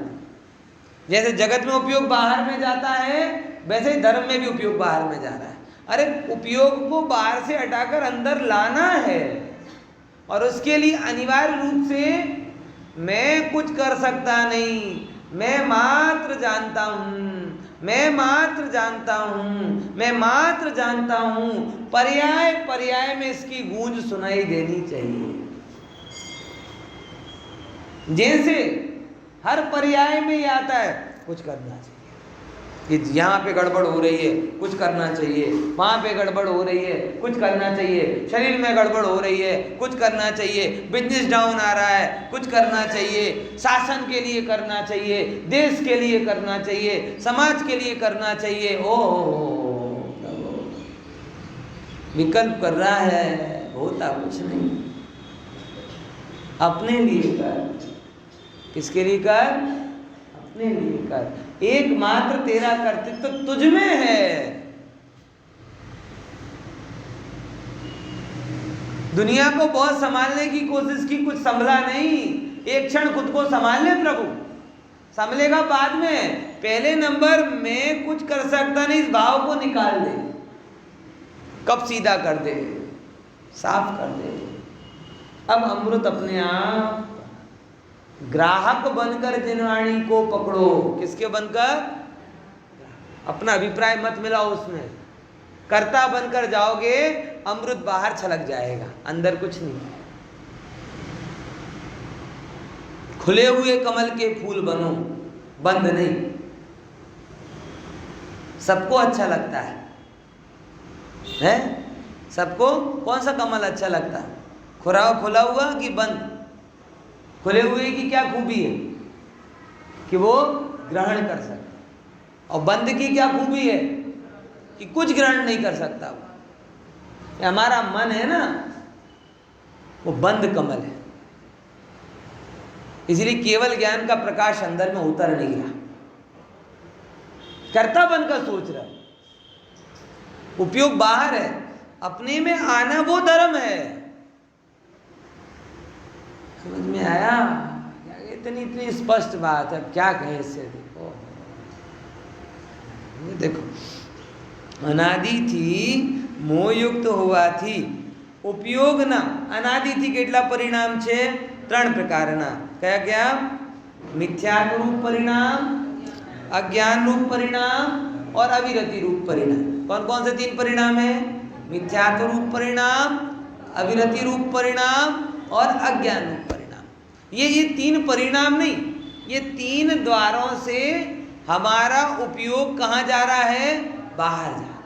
जैसे जगत में उपयोग बाहर में जाता है, वैसे ही धर्म में भी उपयोग बाहर में जा रहा है। अरे उपयोग को बाहर से हटाकर अंदर लाना है, और उसके लिए अनिवार्य रूप से मैं कुछ कर सकता नहीं, मैं मात्र जानता हूं, मैं मात्र जानता हूं, मैं मात्र जानता हूं। पर्याय पर्याय में इसकी गूंज सुनाई देनी चाहिए। जैसे हर पर्याय में ये आता है, कुछ करना चाहिए, कि यहाँ पे गड़बड़ हो रही है, कुछ करना चाहिए, वहाँ पे गड़बड़ हो रही है, कुछ करना चाहिए, शरीर में गड़बड़ हो रही है, कुछ करना चाहिए, बिजनेस डाउन आ रहा है, कुछ करना चाहिए, शासन के लिए करना चाहिए, देश के लिए करना चाहिए, समाज के लिए करना चाहिए। ओह विकल्प कर रहा है, होता कुछ नहीं। अपने लिए कर। किसके लिए कर? अपने लिए कर। एकमात्र तेरा कर्तव्य तो तुझ में है। दुनिया को बहुत संभालने की कोशिश की, कुछ संभला नहीं। एक क्षण खुद को संभाल ले प्रभु, संभलेगा बाद में। पहले नंबर में कुछ कर सकता नहीं, इस भाव को निकाल दे। कब सीधा कर दे, साफ कर दे। अब अमृत अपने आप ग्राहक बनकर जिनवाणी को पकड़ो। किसके बनकर? अपना अभिप्राय मत मिलाओ उसमें। कर्ता बनकर जाओगे, अमृत बाहर छलक जाएगा, अंदर कुछ नहीं। खुले हुए कमल के फूल बनो, बंद नहीं। सबको अच्छा लगता है? सबको कौन सा कमल अच्छा लगता है? खुला हुआ कि बंद? खुले हुए की क्या खूबी है? कि वो ग्रहण कर सकता, और बंद की क्या खूबी है? कि कुछ ग्रहण नहीं कर सकता। वो हमारा मन है ना, वो बंद कमल है। इसलिए केवल ज्ञान का प्रकाश अंदर में उतर नहीं रहा। कर्ता बनकर सोच रहा, उपयोग बाहर है, अपने में आना वो धर्म है। समझ में आया? इतनी स्पष्ट बात है, क्या कहें इससे। देखो अनादि थी, मोहयुक्त हुआ थी, उपयोग ना। अनादि थी કેટલા પરિણામ છે? 3 પ્રકારના। કયા કયા? મિથ્યાત્વ रूप परिणाम, अज्ञान रूप परिणाम और अविरति रूप परिणाम। कौन कौन से 3 परिणाम है? मिथ्यात्व रूप परिणाम, अविरति रूप परिणाम और अज्ञान रूप परिणाम। ये 3 परिणाम नहीं, ये 3 द्वारों से हमारा उपयोग कहाँ जा रहा है? बाहर जा रहा।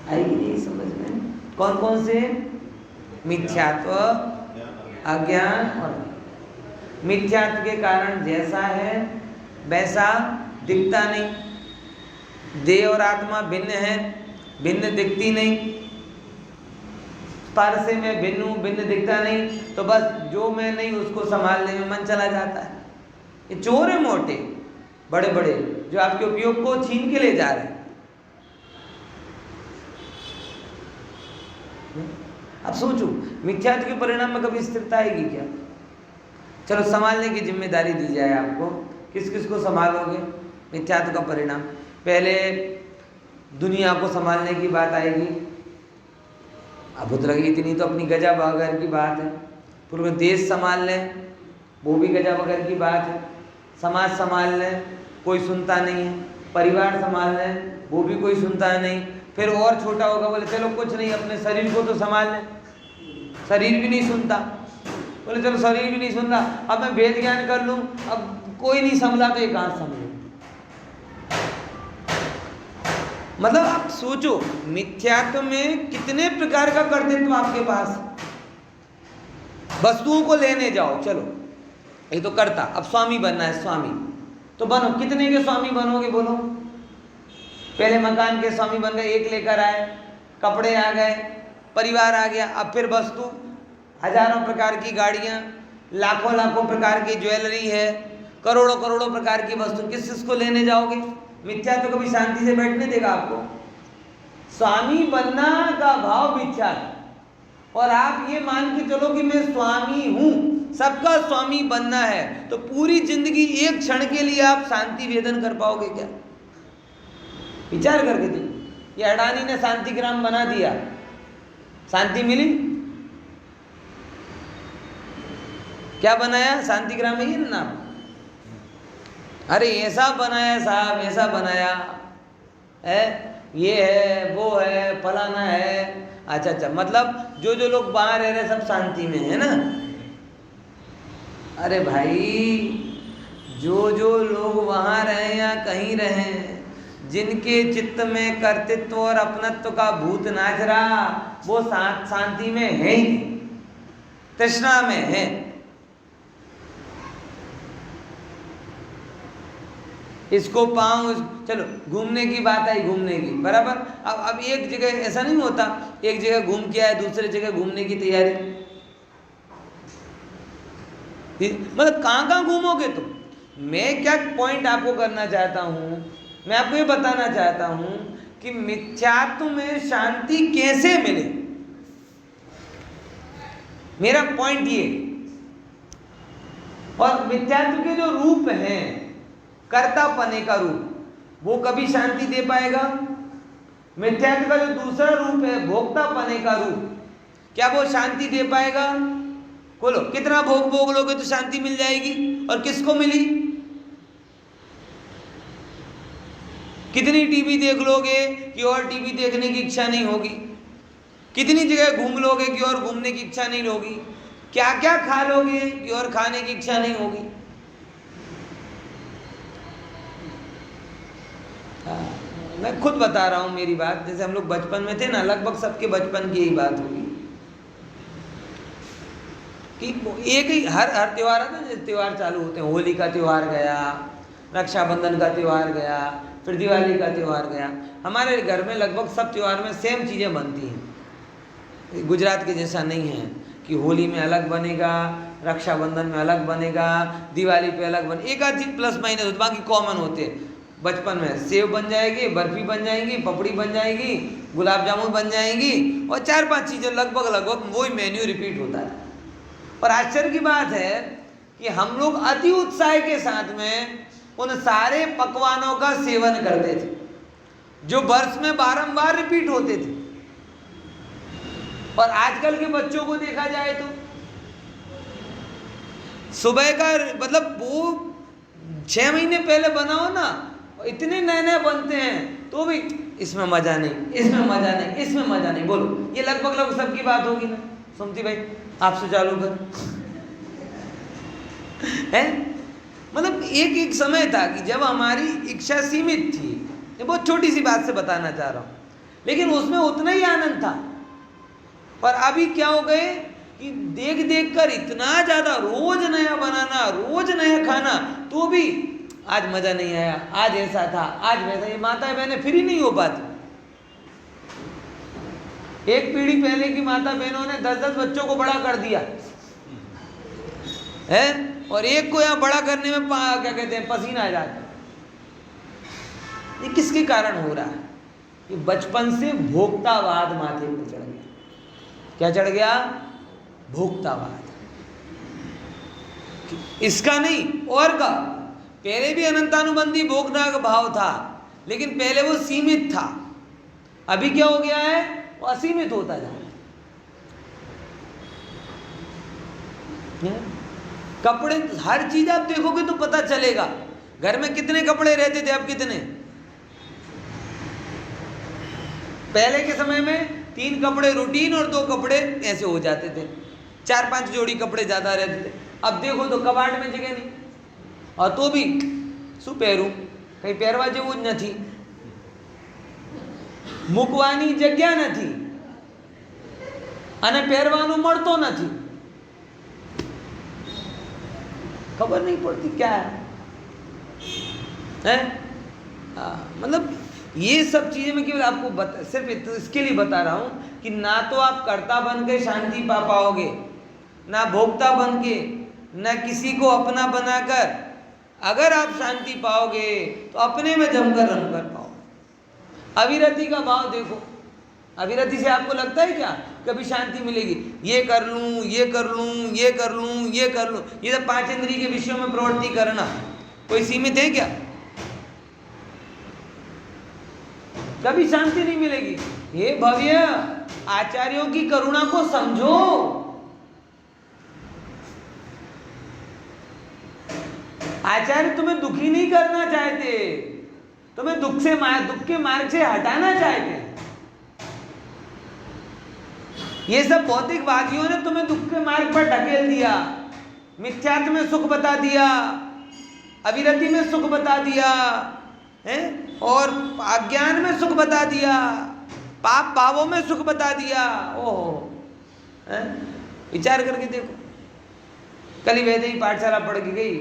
आएगी नहीं समझ में? कौन कौन से? मिथ्यात्व, अज्ञान और मिथ्यात्व के कारण जैसा है वैसा दिखता नहीं। देह और आत्मा भिन्न है, भिन्न दिखती नहीं। पर से मैं भिन्न हूँ, भिन्न दिखता नहीं, तो बस जो मैं नहीं उसको संभालने में मन चला जाता है। ये चोर है मोटे बड़े बड़े, जो आपके उपयोग को छीन के ले जा रहे हैं। अब सोचो, मिथ्यात्व के परिणाम में कभी स्थिरता आएगी क्या? चलो संभालने की जिम्मेदारी दी जाए आपको, किस किस को संभालोगे? मिथ्यात्व का परिणाम, पहले दुनिया को संभालने की बात आएगी। अब उतरेगी इतनी तो अपनी गजा बगर की बात है। पूरे देश संभाल लें, वो भी गजा बगर की बात है। समाज संभाल लें, कोई सुनता नहीं है। परिवार संभाल लें, वो भी कोई सुनता नहीं। फिर और छोटा होगा, बोले चलो कुछ नहीं, अपने शरीर को तो संभाल लें, शरीर भी नहीं सुनता। बोले चलो शरीर भी नहीं सुन रहा, अब मैं वेद ज्ञान कर लूँ, अब कोई नहीं संभला तो ये कहाँ संभले। मतलब आप सोचो, मिथ्यात्व में कितने प्रकार का कर्तृत्व आपके पास। वस्तुओं को लेने जाओ, चलो ये तो करता, अब स्वामी बनना है, स्वामी तो बनो। कितने के स्वामी बनोगे बोलो? पहले मकान के स्वामी बन गए, एक लेकर आए, कपड़े आ गए, परिवार आ गया, अब फिर वस्तु, हजारों प्रकार की गाड़ियाँ, लाखों लाखों प्रकार की ज्वेलरी है, करोड़ों करोड़ों प्रकार की वस्तु। किस किस को लेने जाओगे? मिथ्या तो कभी शांति से बैठने देगा आपको। स्वामी बनना का भाव मिथ्या है। और आप ये मान के चलो कि मैं स्वामी हूँ, सबका स्वामी बनना है, तो पूरी जिंदगी एक क्षण के लिए आप शांति वेदन कर पाओगे क्या? विचार करके देखो। ये अडानी ने शांति ग्राम बना दिया, शांति मिली? क्या बनाया? शांति ग्राम है ये नाम। अरे ऐसा बनाया साहब, ऐसा बनाया है, ये है, वो है, फलाना है। अच्छा अच्छा, मतलब जो जो लोग बाहर रह रहे सब शांति में है ना। अरे भाई, जो जो लोग वहाँ रहे या नहीं रहे, जिनके चित्त में कर्तृत्व और अपनत्व का भूत नाच रहा, वो शांति में है ही, तृष्णा में है। इसको पाऊं, चलो घूमने की बात आई, घूमने की बराबर। अब एक जगह ऐसा नहीं होता, एक जगह घूम के आए, दूसरे जगह घूमने की तैयारी, मतलब कहाँ कहाँ घूमोगे तुम। मैं क्या पॉइंट आपको करना चाहता हूं, मैं आपको ये बताना चाहता हूं कि मिथ्यात्व में शांति कैसे मिले। मेरा पॉइंट ये, और मिथ्यात्व के जो रूप हैं, कर्तापने का रूप, वो कभी शांति दे पाएगा। मिथ्यात्व का जो दूसरा रूप है, भोक्तापने का रूप, क्या वो शांति दे पाएगा? बोलो, कितना भोग लोगे तो शांति मिल जाएगी? और किसको मिली? कितनी टीवी देख लोगे कि और टीवी देखने की इच्छा नहीं होगी? कितनी जगह घूम लोगे कि और घूमने की इच्छा नहीं होगी? क्या क्या खा लोगे कि और खाने की इच्छा नहीं होगी? मैं खुद बता रहा हूं मेरी बात, जैसे हम लोग बचपन में थे ना, लगभग सबके बचपन की यही बात होगी कि एक ही हर त्योहार आता है, जैसे त्योहार चालू होते हैं, होली का त्योहार गया, रक्षाबंधन का त्योहार गया, फिर दिवाली का त्योहार गया। हमारे घर में लगभग सब त्योहार में सेम चीज़ें बनती हैं। गुजरात के जैसा नहीं है कि होली में अलग बनेगा, रक्षाबंधन में अलग बनेगा, दिवाली पे अलग बने, एक आध चीज प्लस माइनस होती, बाकी कॉमन होते हैं। बचपन में सेव बन जाएगी, बर्फी बन जाएगी, पपड़ी बन जाएगी, गुलाब जामुन बन जाएंगी, और 4-5 चीज़ें लगभग वही मेन्यू रिपीट होता है। और आश्चर्य की बात है कि हम लोग अति उत्साह के साथ में उन सारे पकवानों का सेवन करते थे जो वर्ष में बारंबार रिपीट होते थे। और आजकल के बच्चों को देखा जाए तो सुबह का, मतलब वो 6 महीने पहले बनाओ ना, इतने नए नए बनते हैं तो भी इसमें मजा नहीं, इसमें मजा नहीं, इसमें मजा नहीं। बोलो, ये लगभग सबकी बात होगी ना। सुमति भाई, आपसे चालू कर है। मतलब एक समय था कि जब हमारी इच्छा सीमित थी, ये बहुत छोटी सी बात से बताना चाह रहा हूं, लेकिन उसमें उतना ही आनंद था। पर अभी क्या हो गए कि देख देख कर इतना ज्यादा, रोज नया बनाना, रोज नया खाना, तो भी आज मजा नहीं आया, आज ऐसा था, आज वैसा। ये माता बहनें फिर ही नहीं हो पाती। एक पीढ़ी पहले की माता बहनों ने 10-10 बच्चों को बड़ा कर दिया है, और एक को यहाँ बड़ा करने में क्या कहते हैं, पसीना आ जाता है। ये किसके कारण हो रहा है? ये बचपन से भोक्तावाद माथे पर चढ़ गया। क्या चढ़ गया? भोक्तावाद। इसका नहीं और का। पहले भी अनंतानुबंधी भोगना का भाव था, लेकिन पहले वो सीमित था। अभी क्या हो गया है? वो असीमित होता जा रहा है। कपड़े, हर चीज आप देखोगे तो पता चलेगा। घर में कितने कपड़े रहते थे, अब कितने? पहले के समय में 3 कपड़े रूटीन और 2 कपड़े ऐसे हो जाते थे, 4-5 जोड़ी कपड़े ज्यादा रहते थे। अब देखो तो कबाड़ में जगह नहीं, और तो भी शू પહેરું, कहीं પહેરવા જેવું જ નથી, મૂકવાની જગ્યા નથી અને પહેરવાનું મળતો નથી। खबर नहीं पड़ती क्या है? मतलब ये सब चीजें मैं केवल आपको सिर्फ इसके लिए बता रहा हूं कि ना तो आप कर्ता बन के शांति पा पाओगे, ना भोक्ता बन के, ना किसी को अपना बनाकर। अगर आप शांति पाओगे तो अपने में जमकर रम कर पाओगे। अविरति का भाव देखो, अविरति से आपको लगता है क्या कभी शांति मिलेगी? ये कर लूं, ये कर लूं, ये कर लूं, ये कर लूं, ये सब 5 इंद्रिय के विषयों में प्रवृत्ति करना कोई सीमित है क्या? कभी शांति नहीं मिलेगी। हे भव्य, आचार्यों की करुणा को समझो। आचार्य तुम्हें दुखी नहीं करना चाहते, तुम्हें दुख के मार्ग से हटाना चाहते हैं। ये सब भौतिकवादियों ने तुम्हें दुख के मार्ग पर ढकेल दिया, मिथ्यात्व में सुख बता दिया, अविरति में सुख बता दिया, है, और अज्ञान में सुख बता दिया, पाप भावों में सुख बता दिया। ओहो, विचार करके देखो। कल ही वैसे ही पाठशाला पढ़ के गई,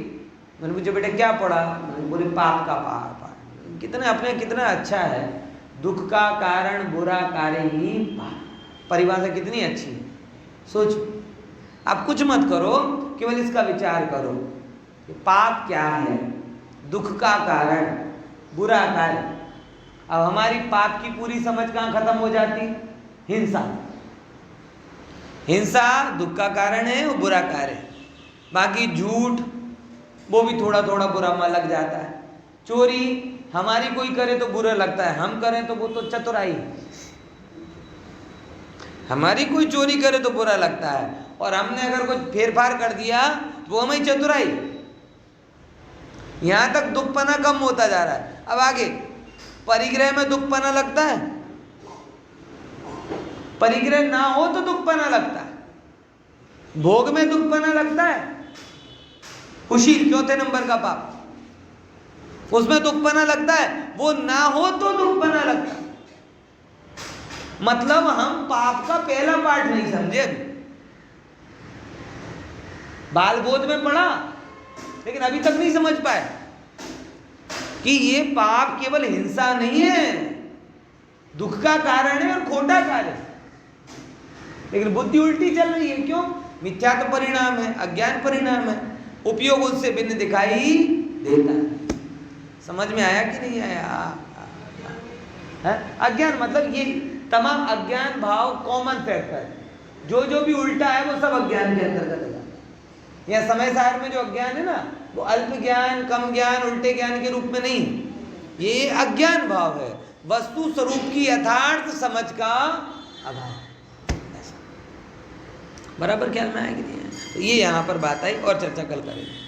मैंने पूछा बेटा क्या पढ़ा, बोले पाप का पाप। कितना अपने कितना अच्छा है, दुख का कारण बुरा कार्य ही पाप। परिभाषा कितनी अच्छी है, सोचो। आप कुछ मत करो, केवल इसका विचार करो कि पाप क्या है, दुख का कारण बुरा कार्य। अब हमारी पाप की पूरी समझ कहाँ खत्म हो जाती? हिंसा। हिंसा दुख का कारण है और बुरा कार्य है। बाकी झूठ वो भी थोड़ा थोड़ा बुरा में लग जाता है। चोरी हमारी कोई करे तो बुरा लगता है, हम करें तो वो तो चतुराई। हमारी कोई चोरी करे तो बुरा लगता है, और हमने अगर कुछ फेरफार कर दिया तो वो हमें चतुराई। यहां तक दुखपना कम होता जा रहा है। अब आगे परिग्रह में दुखपना लगता है, परिग्रह ना हो तो दुखपना लगता है, भोग में दुखपना लगता है, खुशी चौथे नंबर का पाप, उसमें दुखपना लगता है, वो ना हो तो दुखपना लगता है। मतलब हम पाप का पहला पार्ट नहीं समझे अभी। बाल बोध में पढ़ा लेकिन अभी तक नहीं समझ पाए कि ये पाप केवल हिंसा नहीं है, दुख का कारण है और खोटा कार्य है। लेकिन बुद्धि उल्टी चल रही है। क्यों? मिथ्या तो परिणाम है, अज्ञान परिणाम है, उपयोग उससे भिन्न दिखाई देता है। समझ में आया कि नहीं आया? है? अज्ञान मतलब ये तमाम अज्ञान भाव कॉमन फैक्टर है। जो जो भी उल्टा है वो सब अज्ञान के अंतर्गत है। यह समय सार में जो अज्ञान है ना, वो अल्प ज्ञान, कम ज्ञान, उल्टे ज्ञान के रूप में नहीं, ये अज्ञान भाव है, वस्तु स्वरूप की यथार्थ समझ का अभाव। बराबर ख्याल में आया कि नहीं? तो ये यहाँ पर बात आई और चर्चा कल करेंगे।